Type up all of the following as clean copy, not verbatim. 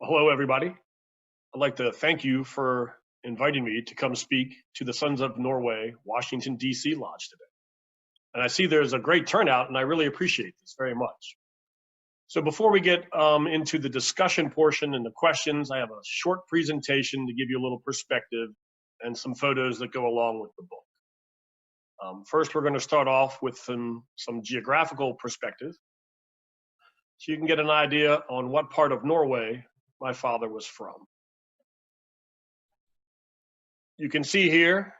Hello, everybody. I'd like to thank you for inviting me to come speak to the Sons of Norway, Washington, D.C. Lodge today. And I see there's a great turnout, and I really appreciate this very much. So before we get into the discussion portion and the questions, I have a short presentation to give you a little perspective and some photos that go along with the book. First, we're going to start off with some geographical perspective, so you can get an idea on what part of Norway my father was from. You can see here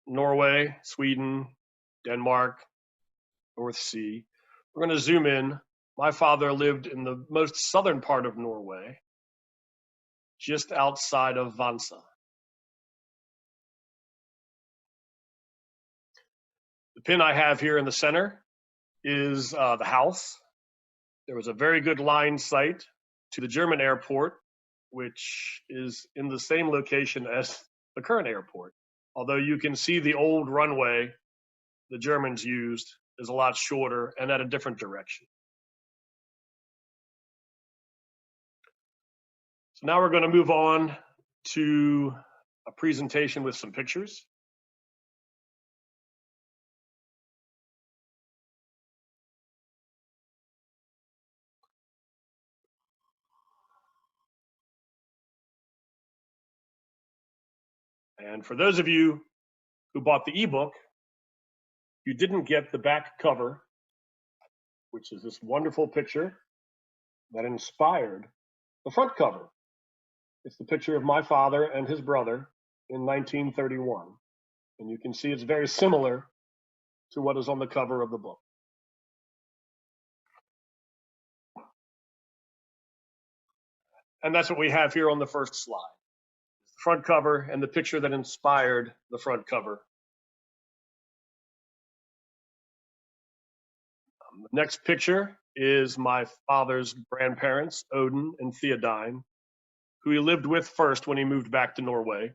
Norway, Sweden, Denmark, North Sea. We're going to zoom in. My father lived in the most southern part of Norway, just outside of Vansa. The pin I have here in the center is the house. There was a very good line sight to the German airport, which is in the same location as the current airport. Although you can see the old runway the Germans used is a lot shorter and at a different direction. So now we're going to move on to a presentation with some pictures. And for those of you who bought the ebook, you didn't get the back cover, which is this wonderful picture that inspired the front cover. It's the picture of my father and his brother in 1931. And you can see it's very similar to what is on the cover of the book. And that's what we have here on the first slide. The front cover and the picture that inspired the front cover. The next picture is my father's grandparents, Odin and Theodine, who he lived with first when he moved back to Norway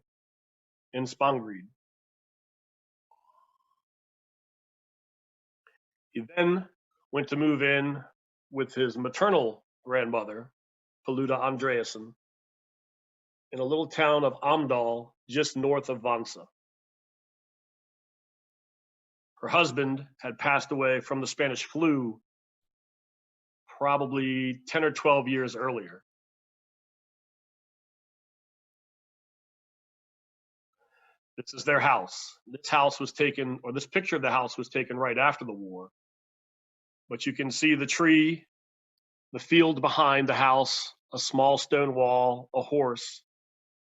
in Spangrid. He then went to move in with his maternal grandmother, Paluda Andreasen, in a little town of Amdal, just north of Vansa. Her husband had passed away from the Spanish flu probably 10 or 12 years earlier. This is their house. This house was taken, or this picture of the house was taken right after the war. But you can see the tree, the field behind the house, a small stone wall, a horse.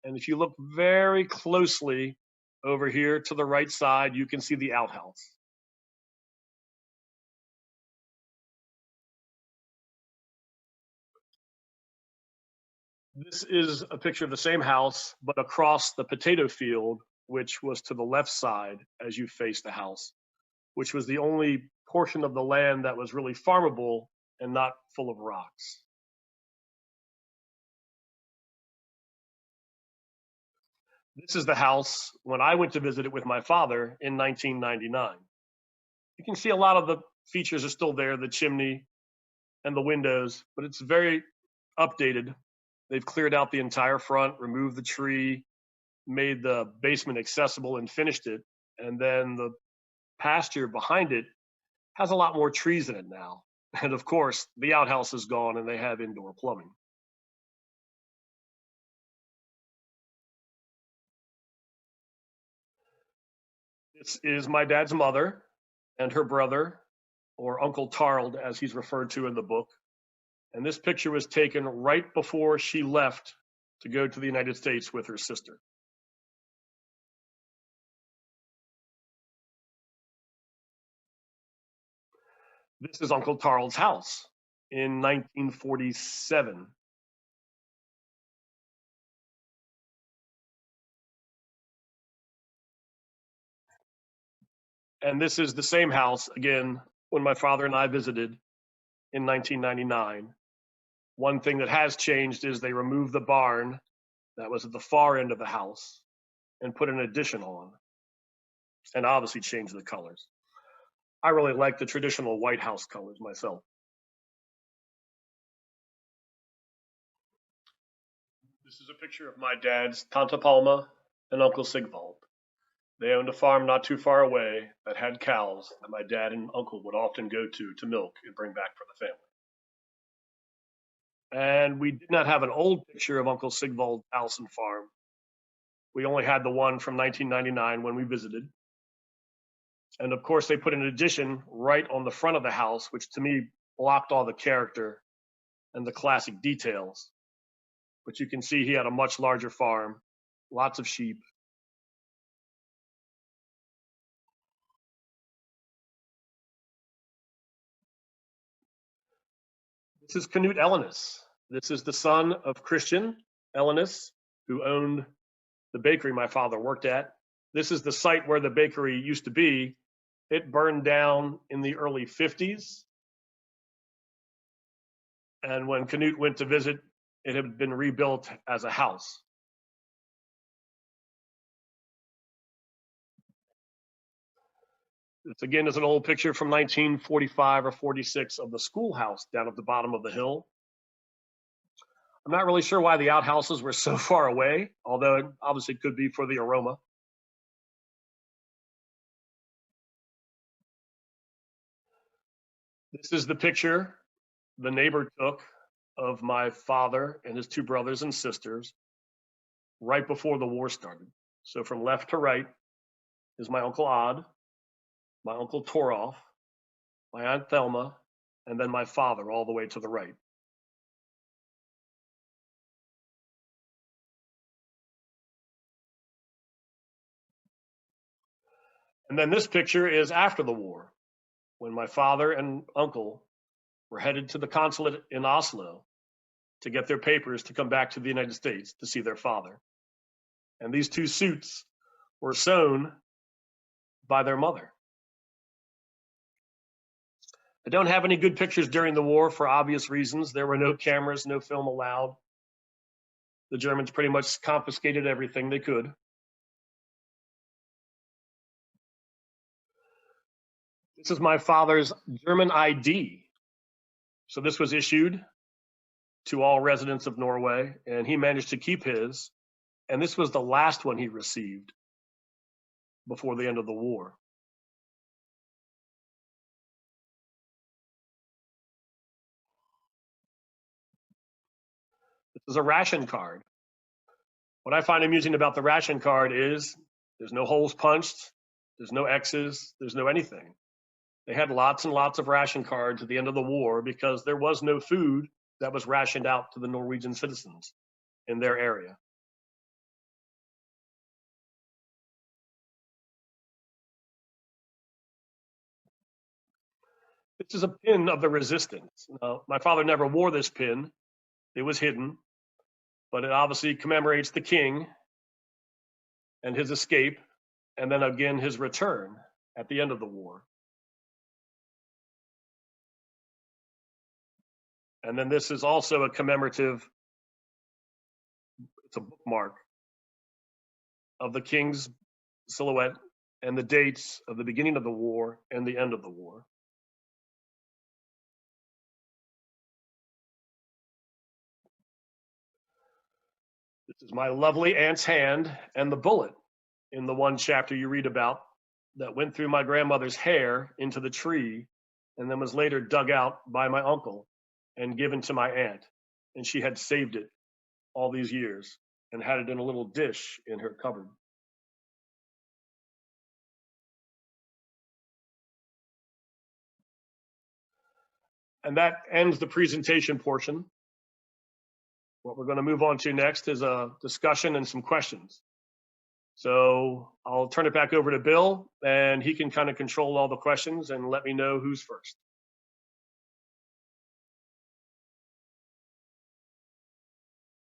And if you look very closely over here to the right side, you can see the outhouse. This is a picture of the same house, but across the potato field, which was to the left side as you face the house, which was the only portion of the land that was really farmable and not full of rocks. This is the house when I went to visit it with my father in 1999. You can see a lot of the features are still there, the chimney and the windows, but it's very updated. They've cleared out the entire front, removed the tree, made the basement accessible and finished it. And then the pasture behind it has a lot more trees in it now. And of course, the outhouse is gone and they have indoor plumbing. This is my dad's mother and her brother, or Uncle Tarld, as he's referred to in the book. And this picture was taken right before she left to go to the United States with her sister. This is Uncle Tarld's house in 1947. And this is the same house, again, when my father and I visited in 1999. One thing that has changed is they removed the barn that was at the far end of the house and put an addition on, and obviously changed the colors. I really like the traditional White House colors myself. This is a picture of my dad's Tante Palma and Uncle Sigvald. They owned a farm not too far away that had cows that my dad and uncle would often go to milk and bring back for the family. And we did not have an old picture of Uncle Sigvald's house and farm. We only had the one from 1999 when we visited. And of course, they put an addition right on the front of the house, which to me blocked all the character and the classic details. But you can see he had a much larger farm, lots of sheep. This is Knut Ellenis. This is the son of Christian Ellenis, who owned the bakery my father worked at. This is the site where the bakery used to be. It burned down in the early 50s. And when Knut went to visit, it had been rebuilt as a house. This again is an old picture from 1945 or 46 of the schoolhouse down at the bottom of the hill. I'm not really sure why the outhouses were so far away, although it obviously could be for the aroma. This is the picture the neighbor took of my father and his two brothers and sisters right before the war started. So from left to right is my Uncle Odd, my Uncle Torolf, my Aunt Thelma, and then my father all the way to the right. And then this picture is after the war, when my father and uncle were headed to the consulate in Oslo to get their papers to come back to the United States to see their father. And these two suits were sewn by their mother. I don't have any good pictures during the war for obvious reasons. There were no cameras, no film allowed. The Germans pretty much confiscated everything they could. This is my father's German ID. So this was issued to all residents of Norway, and he managed to keep his. And this was the last one he received before the end of the war. This is a ration card. What I find amusing about the ration card is there's no holes punched, there's no X's, there's no anything. They had lots and lots of ration cards at the end of the war because there was no food that was rationed out to the Norwegian citizens in their area. This is a pin of the resistance. Now, my father never wore this pin. It was hidden, but it obviously commemorates the king and his escape, and then again his return at the end of the war. And then this is also a commemorative, it's a bookmark of the king's silhouette and the dates of the beginning of the war and the end of the war. This is my lovely aunt's hand and the bullet in the one chapter you read about that went through my grandmother's hair into the tree and then was later dug out by my uncle and given to my aunt. And she had saved it all these years and had it in a little dish in her cupboard. And that ends the presentation portion. What we're going to move on to next is a discussion and some questions. So I'll turn it back over to Bill, and he can kind of control all the questions and let me know who's first.